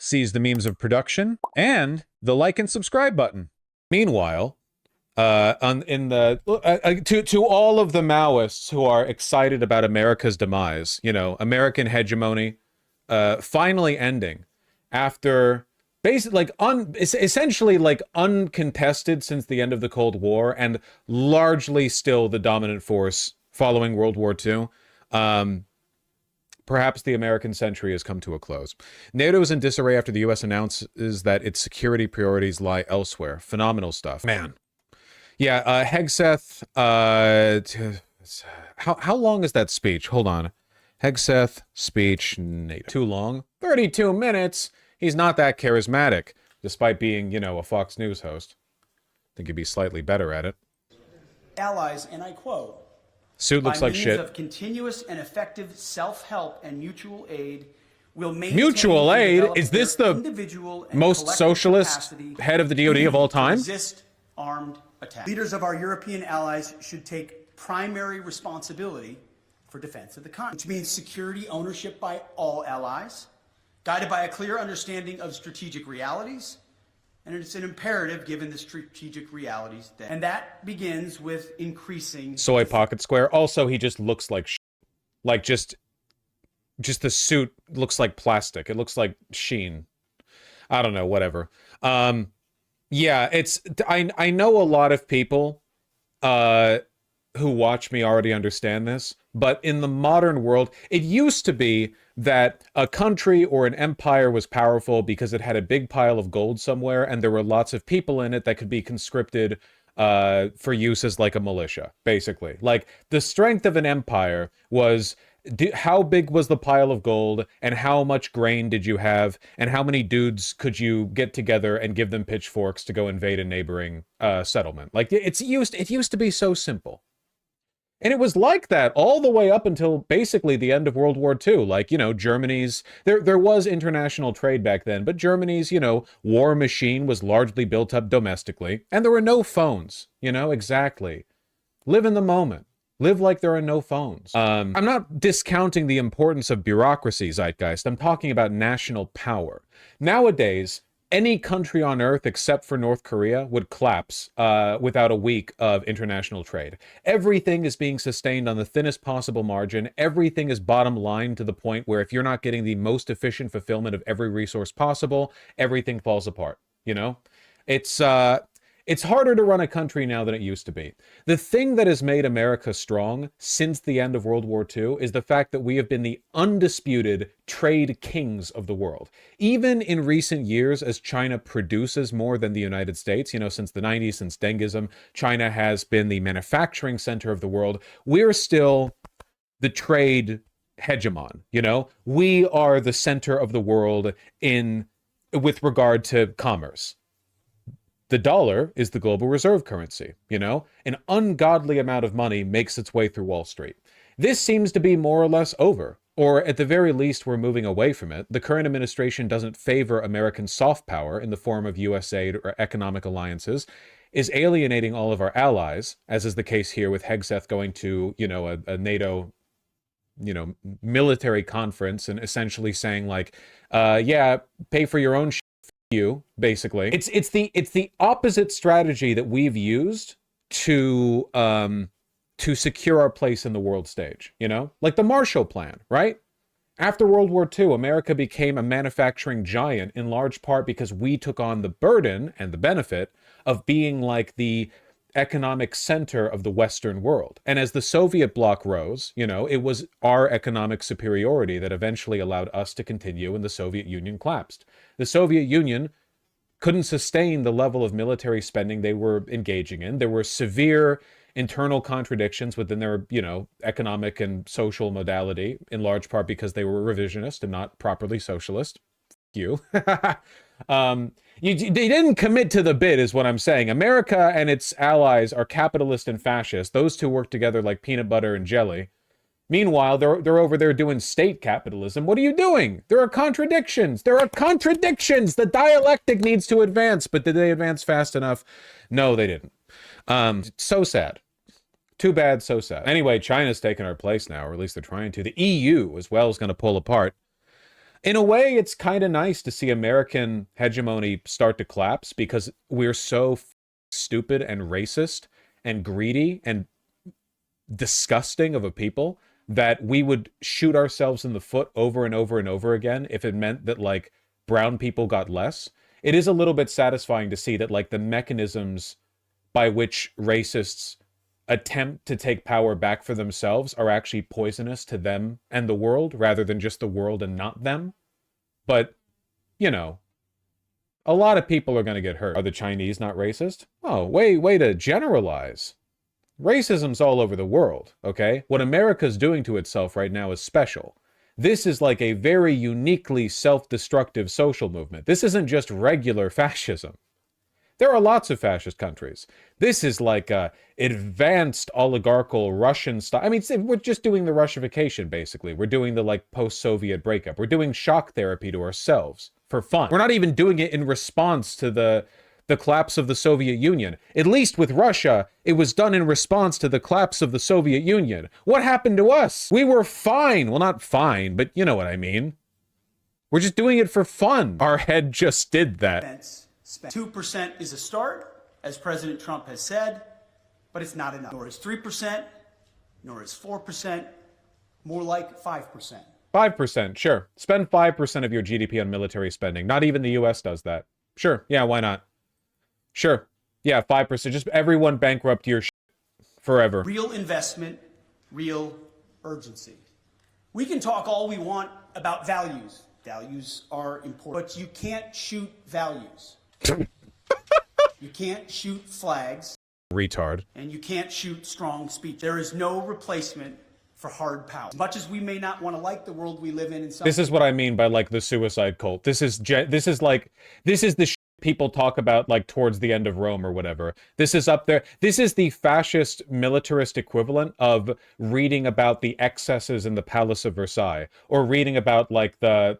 sees the means of production and the like and subscribe button. Meanwhile, to all of the Maoists who are excited about America's demise, you know, American hegemony, finally ending after basically essentially uncontested since the end of the Cold War and largely still the dominant force following World War II. Perhaps the American century has come to a close. NATO is in disarray after the U.S. announces that its security priorities lie elsewhere. Phenomenal stuff. Man. Yeah, hegseth, how long is that speech? Hold on. Hegseth, speech, NATO. Too long? 32 minutes? He's not that charismatic, despite being, you know, a Fox News host. I think he'd be slightly better at it. Allies, and I quote, suit looks like shit. By means of continuous and effective self-help and mutual aid, will maintain mutual aid? Is this the most socialist head of the DoD of all time? Resist armed attack. Leaders of our European allies should take primary responsibility for defense of the continent, which means security ownership by all allies, guided by a clear understanding of strategic realities. And it's an imperative given the strategic realities that, and that begins with increasing soy pocket square. Also, he just looks like just the suit looks like plastic. It looks like sheen. I don't know, whatever. Yeah, it's I know a lot of people who watch me already understand this, but in the modern world, it used to be that a country or an empire was powerful because it had a big pile of gold somewhere and there were lots of people in it that could be conscripted for use as like a militia, basically. Like, the strength of an empire was how big was the pile of gold and how much grain did you have and how many dudes could you get together and give them pitchforks to go invade a neighboring settlement. Like, it used to be so simple. And it was like that all the way up until basically the end of World War II. Like, you know, Germany's, there was international trade back then, but Germany's, you know, war machine was largely built up domestically. And there were no phones, you know, exactly. Live in the moment. Live like there are no phones. I'm not discounting the importance of bureaucracy, Zeitgeist. I'm talking about national power. Nowadays, any country on Earth except for North Korea would collapse without a week of international trade. Everything is being sustained on the thinnest possible margin. Everything is bottom line to the point where if you're not getting the most efficient fulfillment of every resource possible, everything falls apart, you know? It's harder to run a country now than it used to be. The thing that has made America strong since the end of World War II is the fact that we have been the undisputed trade kings of the world. Even in recent years, as China produces more than the United States, you know, since the 90s, since Dengism, China has been the manufacturing center of the world. We're still the trade hegemon, you know? We are the center of the world with regard to commerce. The dollar is the global reserve currency, you know? An ungodly amount of money makes its way through Wall Street. This seems to be more or less over, or at the very least, we're moving away from it. The current administration doesn't favor American soft power in the form of US aid or economic alliances, is alienating all of our allies, as is the case here with hegseth going to, you know, a NATO, you know, military conference and essentially saying like, yeah, pay for your own you, basically. It's the opposite strategy that we've used to secure our place in the world stage, you know? Like the Marshall Plan, right? After World War II, America became a manufacturing giant in large part because we took on the burden and the benefit of being like the economic center of the Western world. And as the Soviet bloc rose, you know, it was our economic superiority that eventually allowed us to continue and the Soviet Union collapsed. The Soviet Union couldn't sustain the level of military spending they were engaging in. There were severe internal contradictions within their, you know, economic and social modality, in large part because they were revisionist and not properly socialist. You. They didn't commit to the bid, is what I'm saying. America and its allies are capitalist and fascist. Those two work together like peanut butter and jelly. Meanwhile, they're over there doing state capitalism. What are you doing? There are contradictions. There are contradictions. The dialectic needs to advance, but did they advance fast enough? No, they didn't. So sad. Too bad, so sad. Anyway, China's taken our place now, or at least they're trying to. The EU as well is going to pull apart. In a way, it's kind of nice to see American hegemony start to collapse because we're so stupid and racist and greedy and disgusting of a people that we would shoot ourselves in the foot over and over and over again if it meant that, like, brown people got less. It is a little bit satisfying to see that, like, the mechanisms by which racists attempt to take power back for themselves are actually poisonous to them and the world, rather than just the world and not them. But, you know, a lot of people are going to get hurt. Are the Chinese not racist? Oh, way to generalize. Racism's all over the world, okay? What America's doing to itself right now is special. This is like a very uniquely self-destructive social movement. This isn't just regular fascism. There are lots of fascist countries. This is like a advanced oligarchical Russian style. I mean, we're just doing the Russification, basically. We're doing the, like, post-Soviet breakup. We're doing shock therapy to ourselves for fun. We're not even doing it in response to the collapse of the Soviet Union. At least with Russia, it was done in response to the collapse of the Soviet Union. What happened to us? We were fine. Well, not fine, but you know what I mean. We're just doing it for fun. Our head just did that. 2% is a start, as President Trump has said, but it's not enough. Nor is 3%, nor is 4%, more like 5%. 5%, sure. Spend 5% of your GDP on military spending. Not even the US does that. Sure, yeah, why not? Sure, yeah, 5%. Just everyone bankrupt your shit forever. Real investment, real urgency. We can talk all we want about values. Values are important, but you can't shoot values. You can't shoot flags. Retard. And you can't shoot strong speech. There is no replacement for hard power. As much as we may not want to like the world we live in some... This is what I mean by, like, the suicide cult. This is the shit people talk about, like, towards the end of Rome or whatever. This is up there. This is the fascist militarist equivalent of reading about the excesses in the Palace of Versailles, or reading about, like, the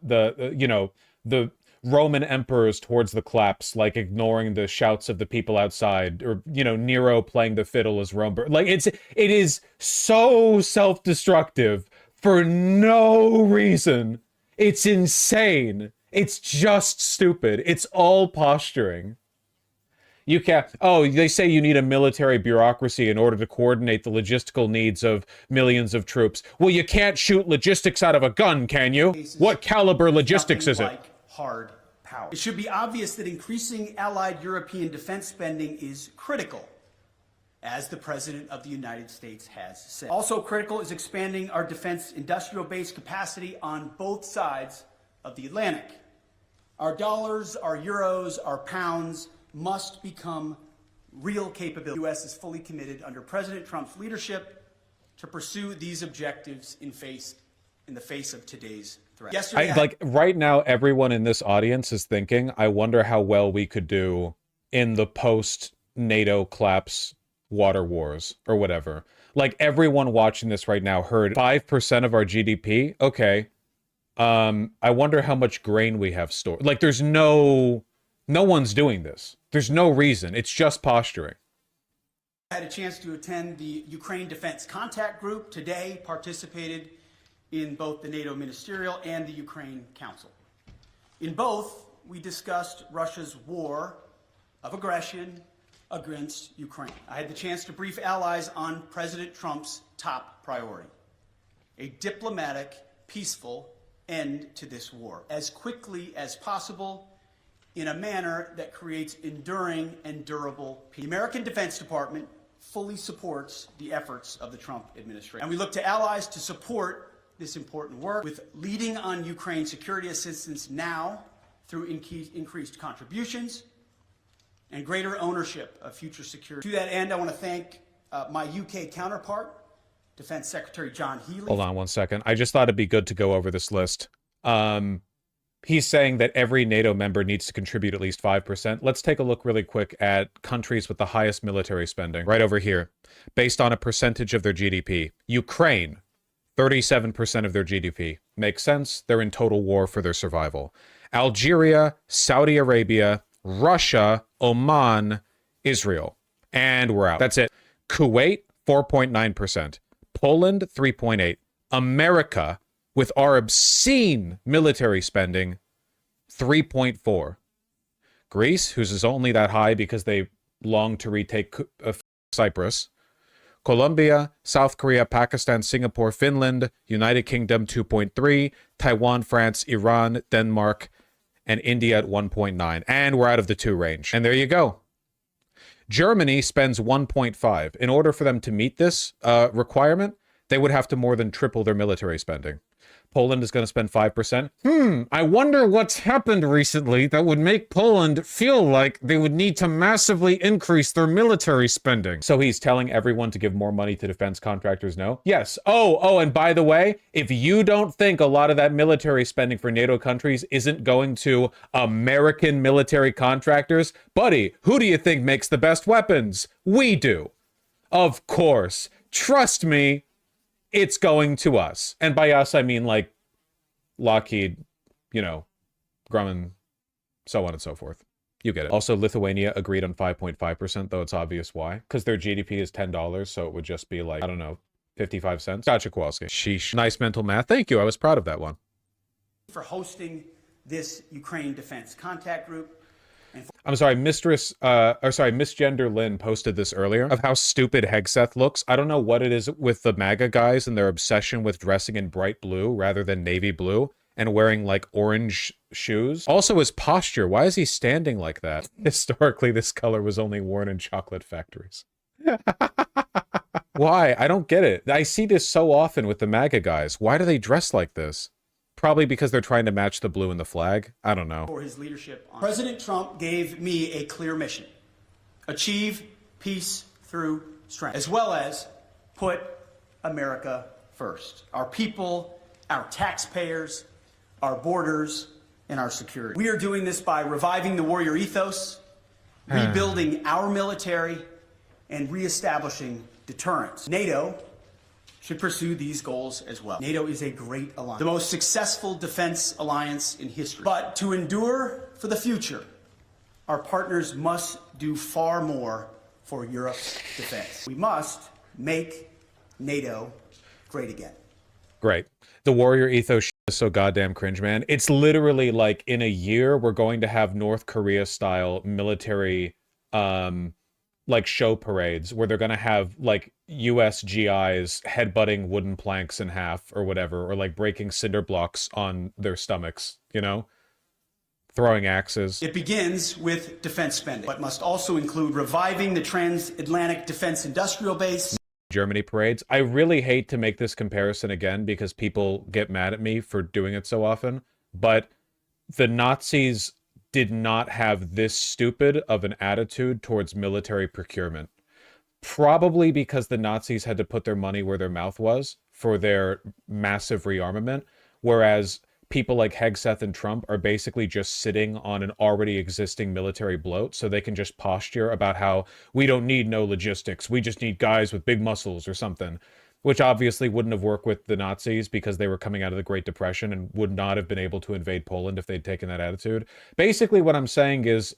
Roman emperors towards the collapse, like ignoring the shouts of the people outside, or, you know, Nero playing the fiddle as Rome. Like, it is so self-destructive for no reason. It's insane. It's just stupid. It's all posturing. You can't... Oh, they say you need a military bureaucracy in order to coordinate the logistical needs of millions of troops. Well, you can't shoot logistics out of a gun, can you? What caliber logistics is it? Hard power. It should be obvious that increasing allied European defense spending is critical, as the President of the United States has said. Also critical is expanding our defense industrial base capacity on both sides of the Atlantic. Our dollars, our euros, our pounds must become real capability. The U.S. is fully committed under President Trump's leadership to pursue these objectives in the face of today's threat. Yesterday, like, right now, everyone in this audience is thinking, I wonder how well we could do in the post-NATO collapse water wars or whatever. Like, everyone watching this right now heard 5% of our GDP. Okay. I wonder how much grain we have stored. Like, there's no one's doing this. There's no reason. It's just posturing. I had a chance to attend the Ukraine Defense Contact Group today, participated in both the NATO Ministerial and the Ukraine Council. In both, we discussed Russia's war of aggression against Ukraine. I had the chance to brief allies on President Trump's top priority: a diplomatic, peaceful end to this war, as quickly as possible, in a manner that creates enduring and durable peace. The American Defense Department fully supports the efforts of the Trump administration, and we look to allies to support this important work, with leading on Ukraine security assistance now through increased contributions and greater ownership of future security. To that end, I want to thank my UK counterpart, Defense Secretary John Healey. Hold on one second. I just thought it'd be good to go over this list. He's saying that every NATO member needs to contribute at least 5%. Let's take a look really quick at countries with the highest military spending. Right over here. Based on a percentage of their GDP. Ukraine, 37% of their GDP. Makes sense. They're in total war for their survival. Algeria, Saudi Arabia, Russia, Oman, Israel. And we're out. That's it. Kuwait, 4.9%. Poland, 3.8%. America, with our obscene military spending, 3.4. Greece, whose is only that high because they long to retake Cyprus. Colombia, South Korea, Pakistan, Singapore, Finland, United Kingdom 2.3, Taiwan, France, Iran, Denmark, and India at 1.9. And we're out of the 2 range. And there you go. Germany spends 1.5. In order for them to meet this requirement, they would have to more than triple their military spending. Poland is going to spend 5%. I wonder what's happened recently that would make Poland feel like they would need to massively increase their military spending. So he's telling everyone to give more money to defense contractors, no? Yes. Oh, and by the way, if you don't think a lot of that military spending for NATO countries isn't going to American military contractors, buddy, who do you think makes the best weapons? We do. Of course. Trust me. It's going to us. And by us, I mean like Lockheed, Grumman, so on and so forth. You get it. Also, Lithuania agreed on 5.5%, though it's obvious why. Because their GDP is $10, so it would just be like, I don't know, 55 cents. Gotcha, Kowalski. Sheesh. Nice mental math. Thank you. I was proud of that one. For hosting this Ukraine Defense Contact Group. I'm sorry, Misgender Lynn posted this earlier of how stupid Hegseth looks. I don't know what it is with the MAGA guys and their obsession with dressing in bright blue rather than navy blue and wearing like orange shoes. Also his posture. Why is he standing like that? Historically, this color was only worn in chocolate factories. Why? I don't get it. I see this so often with the MAGA guys. Why do they dress like this? Probably because they're trying to match the blue in the flag. I don't know. For his leadership. President Trump gave me a clear mission. Achieve peace through strength, as well as put America first. Our people, our taxpayers, our borders, and our security. We are doing this by reviving the warrior ethos, rebuilding our military, and reestablishing deterrence. NATO should pursue these goals as well. NATO is a great alliance, the most successful defense alliance in history. But to endure for the future, our partners must do far more for Europe's defense. We must make NATO great again. Great. The warrior ethos is so goddamn cringe, man. It's literally like in a year, we're going to have North Korea style military, like show parades where they're going to have like US GIs headbutting wooden planks in half or whatever, or like breaking cinder blocks on their stomachs, throwing axes. It begins with defense spending, but must also include reviving the transatlantic defense industrial base. Germany parades. I really hate to make this comparison again because people get mad at me for doing it so often, but the Nazis did not have this stupid of an attitude towards military procurement. Probably because the Nazis had to put their money where their mouth was for their massive rearmament, whereas people like Hegseth and Trump are basically just sitting on an already existing military bloat, so they can just posture about how we don't need no logistics, we just need guys with big muscles or something, which obviously wouldn't have worked with the Nazis because they were coming out of the Great Depression and would not have been able to invade Poland if they'd taken that attitude. Basically, what I'm saying is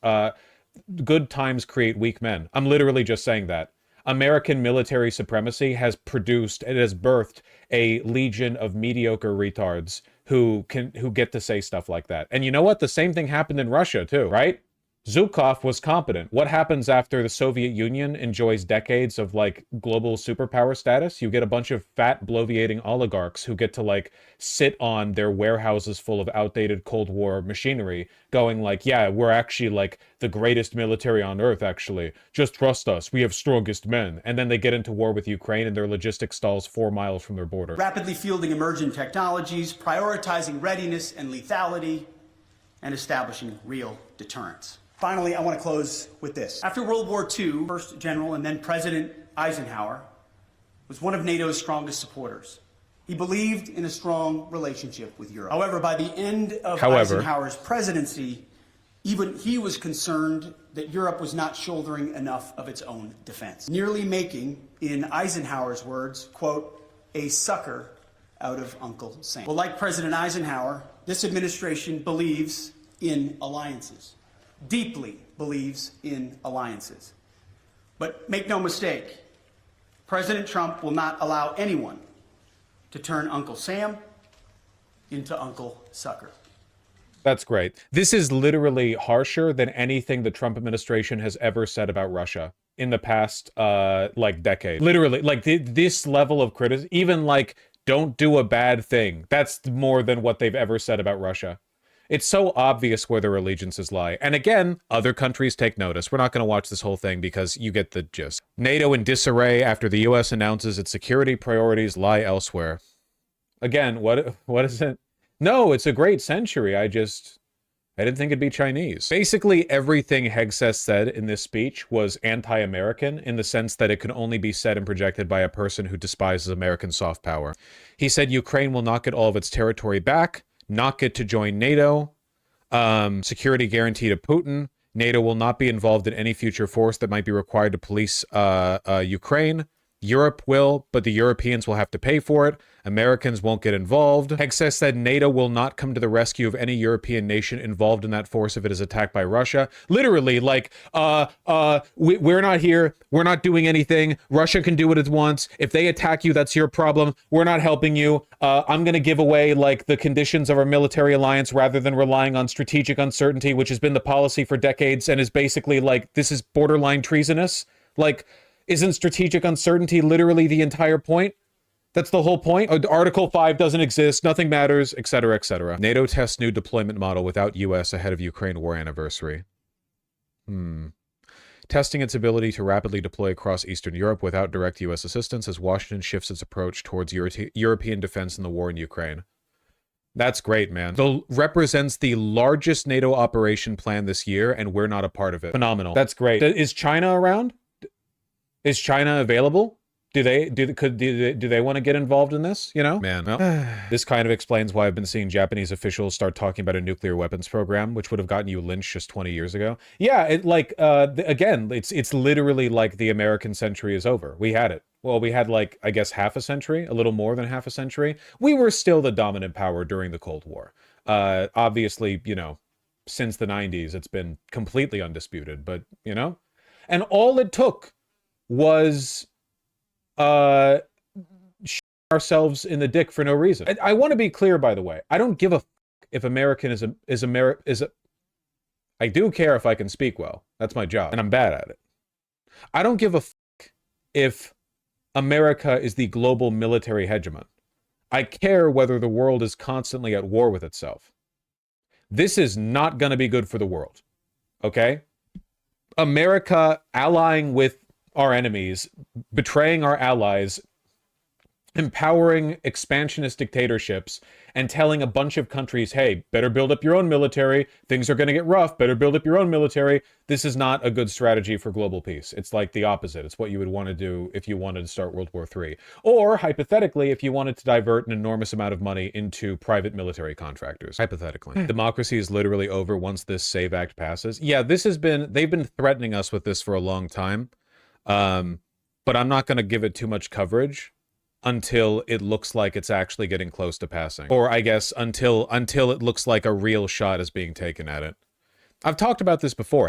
good times create weak men. I'm literally just saying that. American military supremacy has produced, it has birthed a legion of mediocre retards who get to say stuff like that. And you know what? The same thing happened in Russia too, right? Zhukov was competent. What happens after the Soviet Union enjoys decades of like global superpower status? You get a bunch of fat bloviating oligarchs who get to like sit on their warehouses full of outdated Cold War machinery going like, yeah, we're actually like the greatest military on earth, actually. Just trust us. We have strongest men. And then they get into war with Ukraine and their logistics stalls 4 miles from their border. Rapidly fielding emerging technologies, prioritizing readiness and lethality, and establishing real deterrence. Finally, I want to close with this. After World War II, first General and then President Eisenhower was one of NATO's strongest supporters. He believed in a strong relationship with Europe. However, by the end of Eisenhower's presidency, even he was concerned that Europe was not shouldering enough of its own defense, nearly making, in Eisenhower's words, quote, a sucker out of Uncle Sam. Well, like President Eisenhower, this administration believes in alliances. Deeply believes in alliances. But make no mistake, President Trump will not allow anyone to turn Uncle Sam into Uncle Sucker. That's great. This is literally harsher than anything the Trump administration has ever said about Russia in the past, like, decade. Literally, like, this level of criticism, even, like, don't do a bad thing. That's more than what they've ever said about Russia. It's so obvious where their allegiances lie. And again, other countries take notice. We're not going to watch this whole thing because you get the gist. NATO in disarray after the U.S. announces its security priorities lie elsewhere. Again, what is it? No, it's a great century. I didn't think it'd be Chinese. Basically, everything Hegseth said in this speech was anti-American in the sense that it could only be said and projected by a person who despises American soft power. He said Ukraine will not get all of its territory back, not get to join NATO, security guarantee to Putin. NATO will not be involved in any future force that might be required to police Ukraine. Europe will, but the Europeans will have to pay for it. Americans won't get involved. Hegseth said NATO will not come to the rescue of any European nation involved in that force if it is attacked by Russia. Literally, like, we're not here. We're not doing anything. Russia can do what it wants. If they attack you, that's your problem. We're not helping you. I'm going to give away, like, the conditions of our military alliance rather than relying on strategic uncertainty, which has been the policy for decades and is basically, like, this is borderline treasonous. Like, isn't strategic uncertainty literally the entire point? That's the whole point. Article 5 doesn't exist. Nothing matters, etc., etc. NATO tests new deployment model without U.S. ahead of Ukraine war anniversary. Testing its ability to rapidly deploy across Eastern Europe without direct U.S. assistance as Washington shifts its approach towards European defense in the war in Ukraine. That's great, man. It represents the largest NATO operation plan this year, and we're not a part of it. Phenomenal. That's great. Is China around? Is China available? Do they want to get involved in this? You know, man. Well, this kind of explains why I've been seeing Japanese officials start talking about a nuclear weapons program, which would have gotten you lynched just 20 years ago. Yeah, again, it's literally like the American century is over. We had it. Well, we had, like, I guess half a century, a little more than half a century. We were still the dominant power during the Cold War. Obviously, you know, since the 90s, it's been completely undisputed. But you know, and all it took was ourselves in the dick for no reason. I want to be clear, by the way. I don't give a if American is a. I do care if I can speak well. That's my job, and I'm bad at it. I don't give a if America is the global military hegemon. I care whether the world is constantly at war with itself. This is not going to be good for the world. Okay? America allying with our enemies, betraying our allies, empowering expansionist dictatorships, and telling a bunch of countries, hey, better build up your own military. Things are going to get rough. Better build up your own military. This is not a good strategy for global peace. It's like the opposite. It's what you would want to do if you wanted to start World War III. Or, hypothetically, if you wanted to divert an enormous amount of money into private military contractors. Hypothetically. Democracy is literally over once this SAVE Act passes. Yeah, they've been threatening us with this for a long time. But I'm not going to give it too much coverage until it looks like it's actually getting close to passing. Or I guess until it looks like a real shot is being taken at it. I've talked about this before.